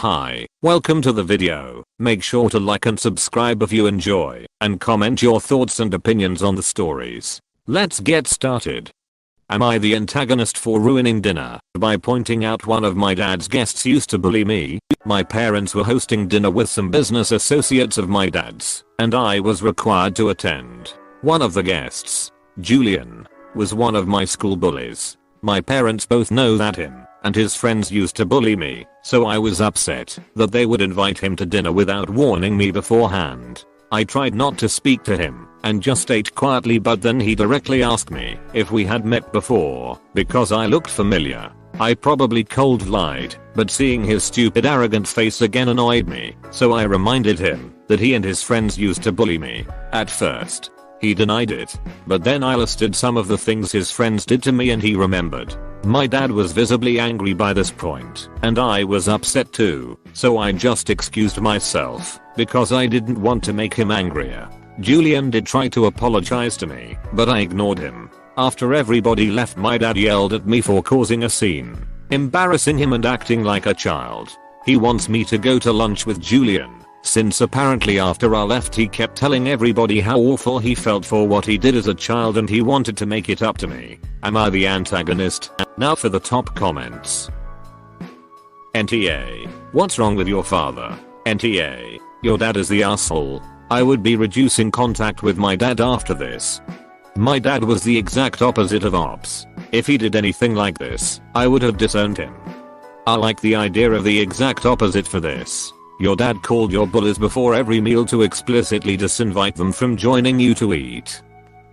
Hi, welcome to the video. Make sure to like and subscribe if you enjoy, and comment your thoughts and opinions on the stories. Let's get started. Am I the antagonist for ruining dinner by pointing out one of my dad's guests used to bully me? My parents were hosting dinner with some business associates of my dad's, and I was required to attend. One of the guests, Julian, was one of my school bullies. My parents both know that him and his friends used to bully me, so I was upset that they would invite him to dinner without warning me beforehand. I tried not to speak to him and just ate quietly, but then he directly asked me if we had met before because I looked familiar. I probably cold lied, but seeing his stupid arrogant face again annoyed me, so I reminded him that he and his friends used to bully me. At first, he denied it, but then I listed some of the things his friends did to me and he remembered. My dad was visibly angry by this point, and I was upset too, so I just excused myself because I didn't want to make him angrier. Julian did try to apologize to me, but I ignored him. After everybody left, my dad yelled at me for causing a scene, embarrassing him and acting like a child. He wants me to go to lunch with Julian, since apparently after I left he kept telling everybody how awful he felt for what he did as a child and he wanted to make it up to me. Am I the antagonist? Now for the top comments. NTA. What's wrong with your father? NTA. Your dad is the asshole. I would be reducing contact with my dad after this. My dad was the exact opposite of ops. If he did anything like this, I would have disowned him. I like the idea of the exact opposite for this. Your dad called your bullies before every meal to explicitly disinvite them from joining you to eat.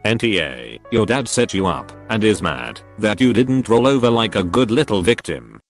NTA, your dad set you up and is mad that you didn't roll over like a good little victim.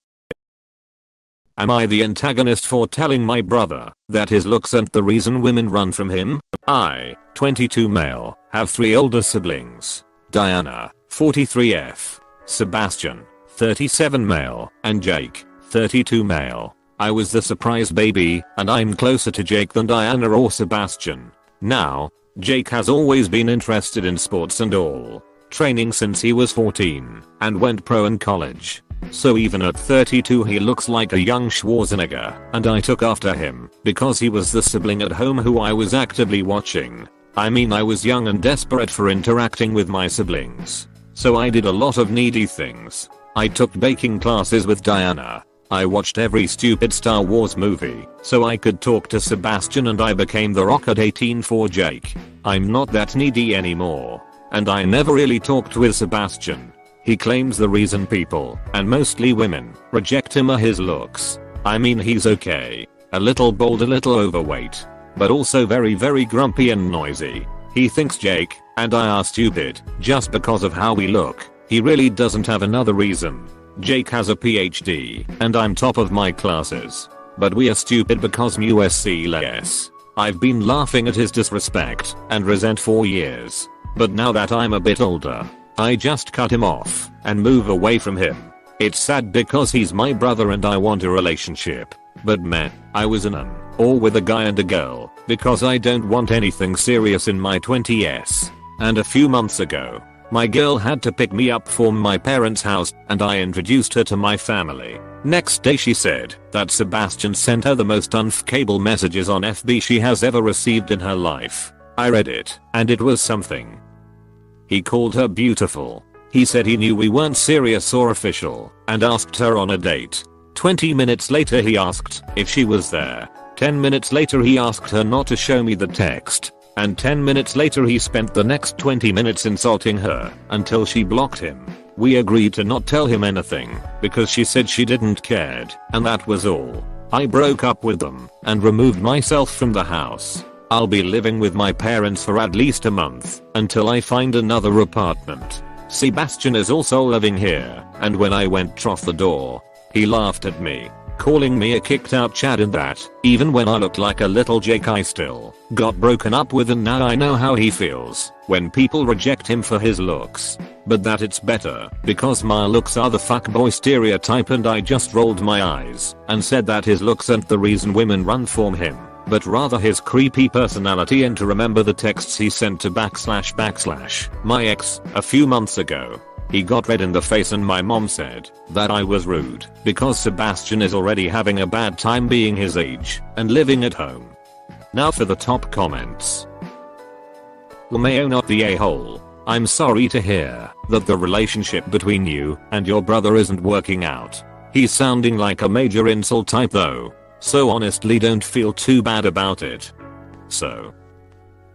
Am I the antagonist for telling my brother that his looks aren't the reason women run from him? I, 22 male, have 3 older siblings. Diana, 43F, Sebastian, 37 male, and Jake, 32 male. I was the surprise baby, and I'm closer to Jake than Diana or Sebastian. Now, Jake has always been interested in sports and all, training since he was 14, and went pro in college. So even at 32 he looks like a young Schwarzenegger, and I took after him because he was the sibling at home who I was actively watching. I mean, I was young and desperate for interacting with my siblings, so I did a lot of needy things. I took baking classes with Diana. I watched every stupid Star Wars movie so I could talk to Sebastian, and I became the Rock at 18 for Jake. I'm not that needy anymore, and I never really talked with Sebastian. He claims the reason people, and mostly women, reject him are his looks. I mean, he's okay. A little bald, a little overweight, but also very grumpy and noisy. He thinks Jake and I are stupid just because of how we look. He really doesn't have another reason. Jake has a PhD, and I'm top of my classes. But we are stupid because USC less. I've been laughing at his disrespect and resent for years. But now that I'm a bit older, I just cut him off and move away from him. It's sad because he's my brother and I want a relationship. But meh, I was in an or with a guy and a girl because I don't want anything serious in my 20s. And a few months ago, my girl had to pick me up from my parents' house, and I introduced her to my family. Next day she said that Sebastian sent her the most unfuckable messages on FB she has ever received in her life. I read it, and it was something. He called her beautiful. He said he knew we weren't serious or official, and asked her on a date. 20 minutes later he asked if she was there. 10 minutes later he asked her not to show me the text. And 10 minutes later he spent the next 20 minutes insulting her until she blocked him. We agreed to not tell him anything because she said she didn't cared, and that was all. I broke up with them and removed myself from the house. I'll be living with my parents for at least a month until I find another apartment. Sebastian is also living here, and when I went through the door, he laughed at me, calling me a kicked out Chad, and that even when I looked like a little Jake I still got broken up with, and now I know how he feels when people reject him for his looks. But that it's better because my looks are the fuckboy stereotype, and I just rolled my eyes and said that his looks aren't the reason women run from him, but rather his creepy personality, and to remember the texts he sent to / my ex a few months ago. He got red in the face and my mom said that I was rude because Sebastian is already having a bad time being his age and living at home. Now for the top comments. LMAO not the a-hole. I'm sorry to hear that the relationship between you and your brother isn't working out. He's sounding like a major insult type though, so honestly don't feel too bad about it. So,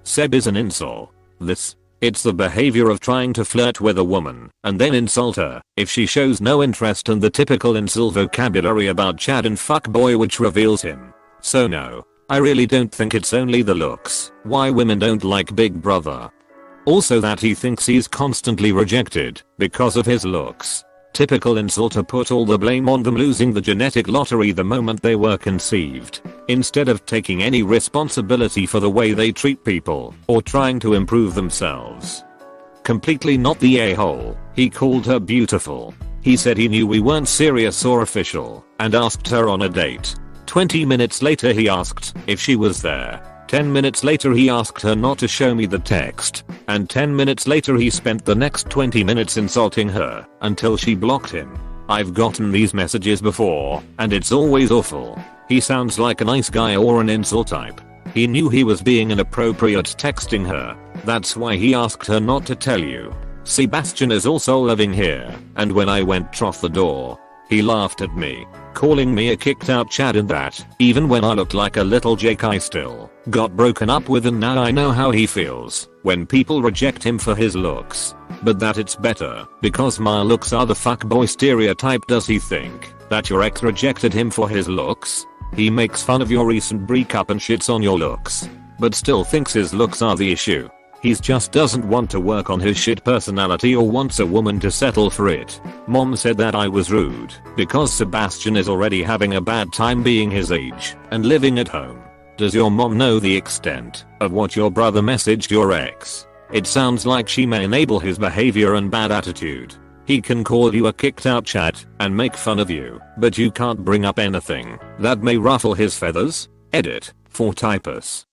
Seb is an insult. It's the behavior of trying to flirt with a woman and then insult her if she shows no interest and the typical insult vocabulary about Chad and fuckboy which reveals him. So no, I really don't think it's only the looks why women don't like Big Brother. Also that he thinks he's constantly rejected because of his looks. Typical insult to put all the blame on them losing the genetic lottery the moment they were conceived, instead of taking any responsibility for the way they treat people or trying to improve themselves. Completely not the a-hole. He called her beautiful. He said he knew we weren't serious or official and asked her on a date. 20 minutes later he asked if she was there. 10 minutes later he asked her not to show me the text, and 10 minutes later he spent the next 20 minutes insulting her until she blocked him. I've gotten these messages before, and it's always awful. He sounds like a nice guy or an insult type. He knew he was being inappropriate texting her. That's why he asked her not to tell you. Sebastian is also living here, and when I went trough the door, he laughed at me, calling me a kicked out Chad and that, even when I looked like a little Jake I still got broken up with and now I know how he feels when people reject him for his looks. But that it's better because my looks are the fuckboy stereotype. Does he think that your ex rejected him for his looks? He makes fun of your recent breakup and shits on your looks, but still thinks his looks are the issue. He just doesn't want to work on his shit personality or wants a woman to settle for it. Mom said that I was rude because Sebastian is already having a bad time being his age and living at home. Does your mom know the extent of what your brother messaged your ex? It sounds like she may enable his behavior and bad attitude. He can call you a kicked out Chad and make fun of you, but you can't bring up anything that may ruffle his feathers. Edit for typos.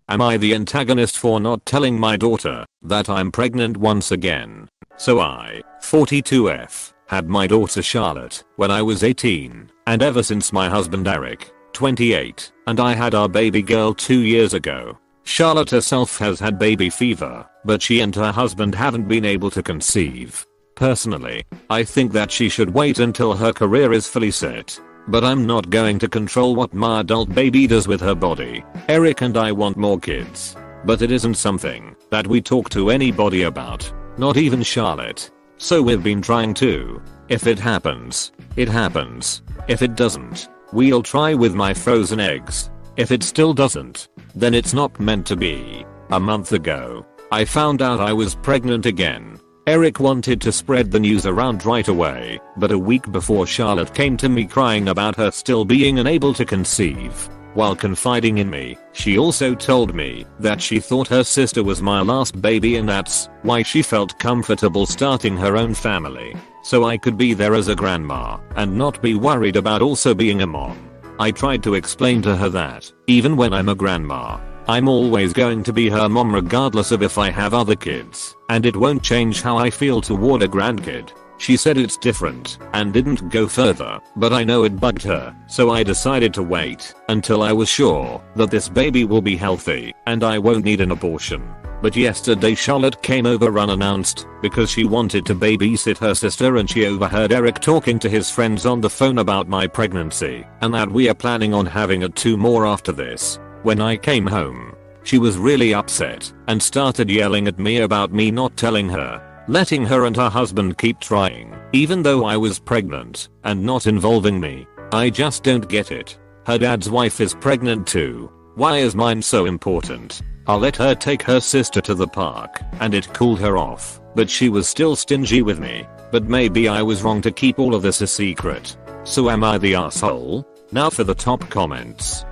Am I the antagonist for not telling my daughter that I'm pregnant once again? So I, 42F, had my daughter Charlotte when I was 18, and ever since my husband Eric, 28, and I had our baby girl 2 years ago. Charlotte herself has had baby fever, but she and her husband haven't been able to conceive. Personally, I think that she should wait until her career is fully set. But I'm not going to control what my adult baby does with her body. Eric and I want more kids. But it isn't something that we talk to anybody about. Not even Charlotte. So we've been trying to. If it happens, it happens. If it doesn't, we'll try with my frozen eggs. If it still doesn't, then it's not meant to be. A month ago, I found out I was pregnant again. Eric wanted to spread the news around right away, but a week before Charlotte came to me crying about her still being unable to conceive. While confiding in me, she also told me that she thought her sister was my last baby and that's why she felt comfortable starting her own family. So I could be there as a grandma and not be worried about also being a mom. I tried to explain to her that, even when I'm a grandma, I'm always going to be her mom regardless of if I have other kids, and it won't change how I feel toward a grandkid. She said it's different and didn't go further, but I know it bugged her, so I decided to wait until I was sure that this baby will be healthy and I won't need an abortion. But yesterday Charlotte came over unannounced because she wanted to babysit her sister and she overheard Eric talking to his friends on the phone about my pregnancy and that we are planning on having 2 more after this. When I came home, she was really upset and started yelling at me about me not telling her, letting her and her husband keep trying, even though I was pregnant, and not involving me. I just don't get it. Her dad's wife is pregnant too. Why is mine so important? I'll let her take her sister to the park, and it cooled her off, but she was still stingy with me. But maybe I was wrong to keep all of this a secret. So am I the asshole? Now for the top comments.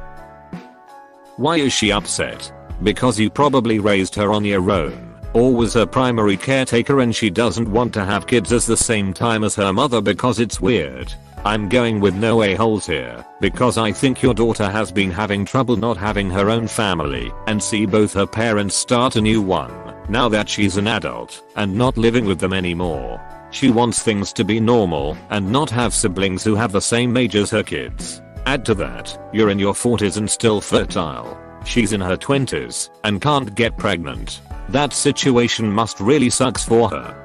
Why is she upset? Because you probably raised her on your own, or was her primary caretaker and she doesn't want to have kids at the same time as her mother because it's weird. I'm going with no a-holes here, because I think your daughter has been having trouble not having her own family and see both her parents start a new one. Now that she's an adult and not living with them anymore, she wants things to be normal and not have siblings who have the same age as her kids. Add to that, you're in your 40s and still fertile. She's in her 20s and can't get pregnant. That situation must really sucks for her.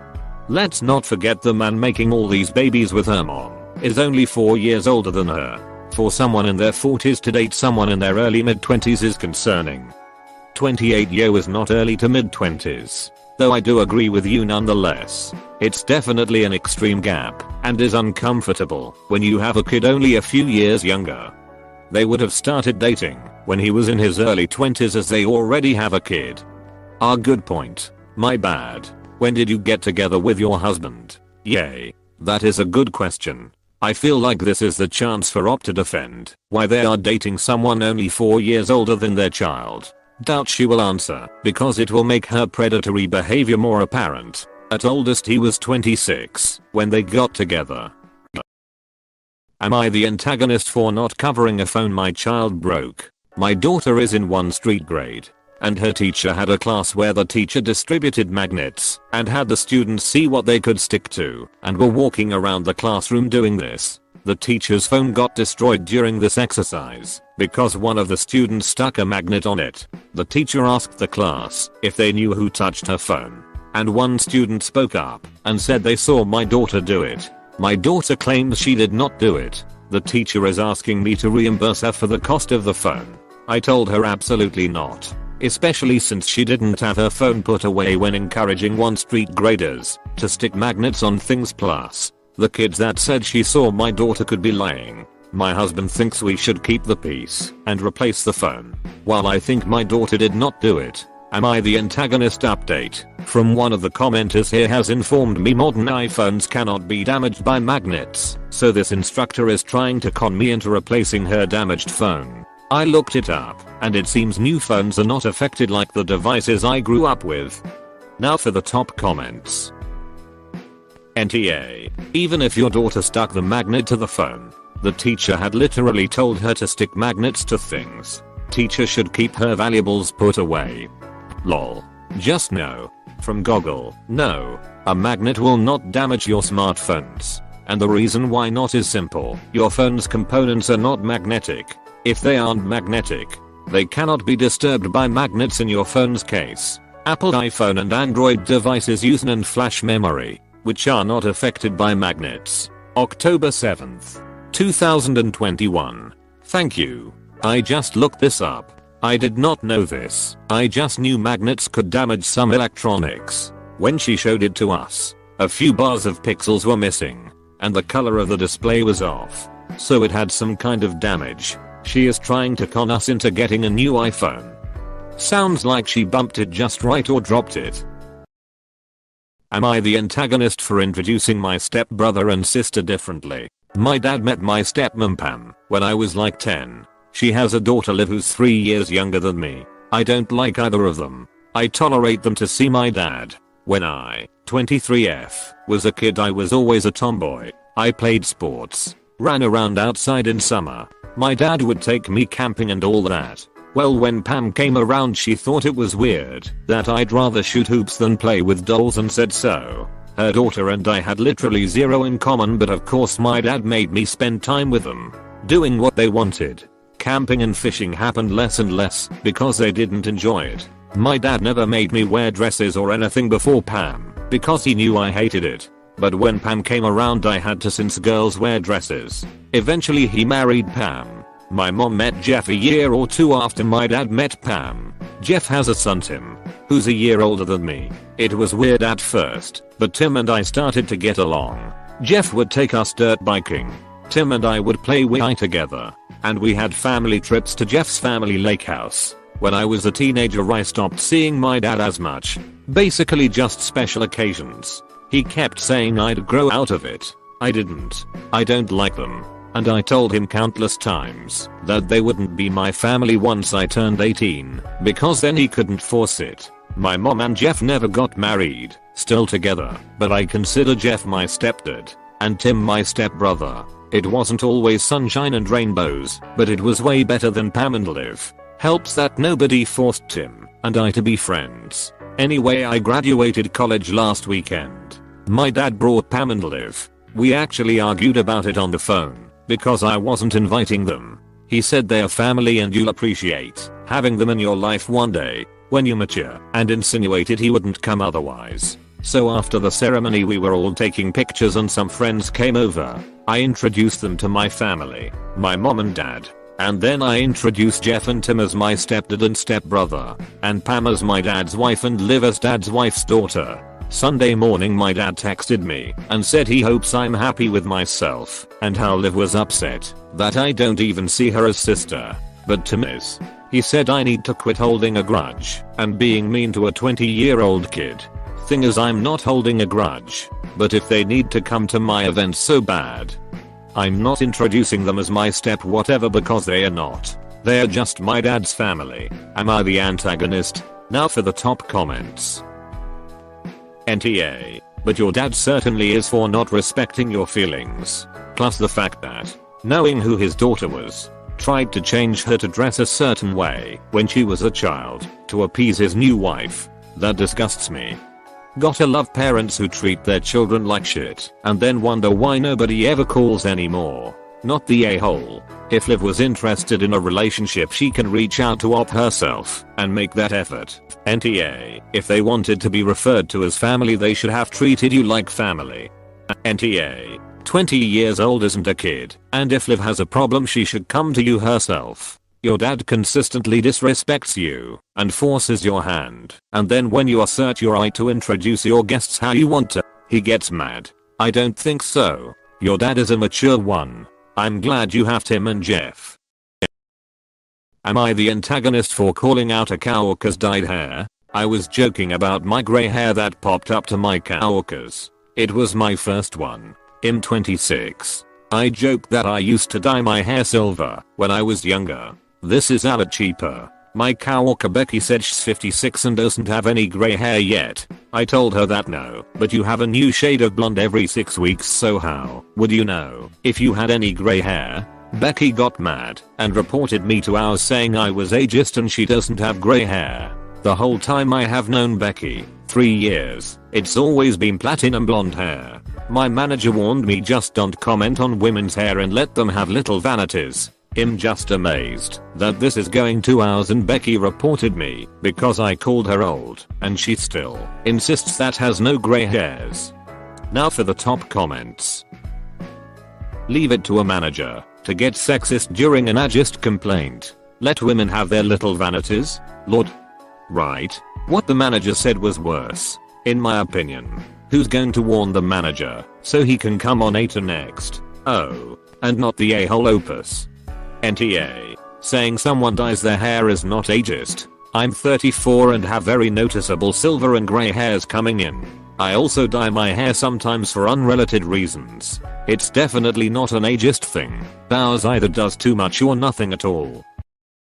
Let's not forget the man making all these babies with her mom is only 4 years older than her. For someone in their 40s to date someone in their early mid-20s is concerning. 28 yo is not early to mid-20s. Though I do agree with you nonetheless. It's definitely an extreme gap and is uncomfortable when you have a kid only a few years younger. They would have started dating when he was in his early 20s as they already have a kid. Ah, good point. My bad. When did you get together with your husband? Yay. That is a good question. I feel like this is the chance for Op to defend why they are dating someone only 4 years older than their child. Doubt she will answer because it will make her predatory behavior more apparent. At oldest he was 26 when they got together. Am I the antagonist for not covering a phone my child broke? My daughter is in 1 street grade. And her teacher had a class where the teacher distributed magnets and had the students see what they could stick to and were walking around the classroom doing this. The teacher's phone got destroyed during this exercise because one of the students stuck a magnet on it. The teacher asked the class if they knew who touched her phone. And one student spoke up and said they saw my daughter do it. My daughter claims she did not do it. The teacher is asking me to reimburse her for the cost of the phone. I told her absolutely not. Especially since she didn't have her phone put away when encouraging 1 street graders to stick magnets on things. Plus, the kids that said she saw my daughter could be lying. My husband thinks we should keep the peace and replace the phone, while I think my daughter did not do it. Am I the antagonist? Update from one of the commenters here has informed me modern iPhones cannot be damaged by magnets, so this instructor is trying to con me into replacing her damaged phone. I looked it up, and it seems new phones are not affected like the devices I grew up with. Now for the top comments. NTA. Even if your daughter stuck the magnet to the phone, the teacher had literally told her to stick magnets to things. Teacher should keep her valuables put away. Lol. Just no. From Goggle. No. A magnet will not damage your smartphones. And the reason why not is simple. Your phone's components are not magnetic. If they aren't magnetic, they cannot be disturbed by magnets in your phone's case. Apple iPhone and Android devices use NAND flash memory, which are not affected by magnets. October 7th, 2021. Thank you. I just looked this up. I did not know this. I just knew magnets could damage some electronics. When she showed it to us, a few bars of pixels were missing, and the color of the display was off. So it had some kind of damage. She is trying to con us into getting a new iPhone. Sounds like she bumped it just right or dropped it. Am I the antagonist for introducing my stepbrother and sister differently? My dad met my stepmom Pam when I was like 10. She has a daughter Liv who's 3 years younger than me. I don't like either of them. I tolerate them to see my dad. When I, 23F, was a kid I was always a tomboy. I played sports, ran around outside in summer. My dad would take me camping and all that. Well, when Pam came around she thought it was weird that I'd rather shoot hoops than play with dolls and said so. Her daughter and I had literally zero in common, but of course my dad made me spend time with them, doing what they wanted. Camping and fishing happened less and less because they didn't enjoy it. My dad never made me wear dresses or anything before Pam because he knew I hated it. But when Pam came around I had to since girls wear dresses. Eventually he married Pam. My mom met Jeff a year or 2 after my dad met Pam. Jeff has a son Tim, who's a year older than me. It was weird at first, but Tim and I started to get along. Jeff would take us dirt biking. Tim and I would play Wii together. And we had family trips to Jeff's family lake house. When I was a teenager I stopped seeing my dad as much. Basically just special occasions. He kept saying I'd grow out of it. I didn't. I don't like them. And I told him countless times that they wouldn't be my family once I turned 18, because then he couldn't force it. My mom and Jeff never got married, still together, but I consider Jeff my stepdad, and Tim my stepbrother. It wasn't always sunshine and rainbows, but it was way better than Pam and Liv. Helps that nobody forced Tim and I to be friends. Anyway, I graduated college last weekend. My dad brought Pam and Liv. We actually argued about it on the phone because I wasn't inviting them. He said they're family and you'll appreciate having them in your life one day when you mature, and insinuated he wouldn't come otherwise. So after the ceremony we were all taking pictures and some friends came over. I introduced them to my family, my mom and dad. And then I introduced Jeff and Tim as my stepdad and stepbrother, and Pam as my dad's wife and Liv as dad's wife's daughter. Sunday morning my dad texted me and said he hopes I'm happy with myself, and how Liv was upset that I don't even see her as sister, but Tim is. He said I need to quit holding a grudge and being mean to a 20-year-old kid. Thing is, I'm not holding a grudge, but if they need to come to my event so bad, I'm not introducing them as my step whatever because they are not. They are just my dad's family. Am I the antagonist? Now for the top comments. NTA. But your dad certainly is for not respecting your feelings. Plus the fact that, knowing who his daughter was, tried to change her to dress a certain way when she was a child to appease his new wife. That disgusts me. Gotta love parents who treat their children like shit and then wonder why nobody ever calls anymore. Not the a-hole. If Liv was interested in a relationship, she can reach out to Op herself and make that effort. NTA. If they wanted to be referred to as family, they should have treated you like family. NTA. 20 years old isn't a kid, and if Liv has a problem she should come to you herself. Your dad consistently disrespects you and forces your hand, and then when you assert your right to introduce your guests how you want to, he gets mad. I don't think so. Your dad is a mature one. I'm glad you have Tim and Jeff. Am I the antagonist for calling out a coworker's dyed hair? I was joking about my grey hair that popped up to my coworkers. It was my first one. I'm 26. I joked that I used to dye my hair silver when I was younger. This is a lot cheaper. My coworker Becky said she's 56 and doesn't have any grey hair yet. I told her that no, but you have a new shade of blonde every 6 weeks, so how would you know if you had any grey hair? Becky got mad and reported me to ours saying I was ageist and she doesn't have grey hair. The whole time I have known Becky, 3 years, it's always been platinum blonde hair. My manager warned me just don't comment on women's hair and let them have little vanities. I'm just amazed that this is going 2 hours and Becky reported me because I called her old and she still insists that has no grey hairs. Now for the top comments. Leave it to a manager to get sexist during an ageist complaint. Let women have their little vanities. Lord. Right. What the manager said was worse, in my opinion. Who's going to warn the manager so he can come on AITA next? Oh, and not the a-hole Opus. NTA. Saying someone dyes their hair is not ageist. I'm 34 and have very noticeable silver and grey hairs coming in. I also dye my hair sometimes for unrelated reasons. It's definitely not an ageist thing. Ours either does too much or nothing at all.